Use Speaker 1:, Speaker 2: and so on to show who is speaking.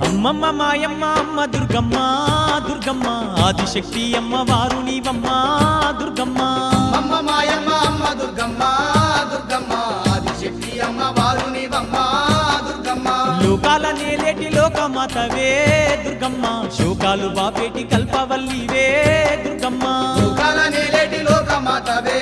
Speaker 1: అమ్మమ్మ మాయమ్మ అమ్మ దుర్గమ్మ దుర్గమ్మ ఆదిశక్తి అమ్మ వారు నీవమ్మ దుర్గమ్మ
Speaker 2: అమ్మ మాయమ్మ అమ్మ దుర్గమ్మ దుర్గమ్మ ఆదిశక్తి అమ్మ వారు నీవమ్మ దుర్గమ్మ
Speaker 1: లోకాల నేలేటి లోకమాతవే దుర్గమ్మ శోకాలు బాపేటి కల్పవల్లివే దుర్గమ్మ
Speaker 2: లోకాల నేలేటి లోకమాతవే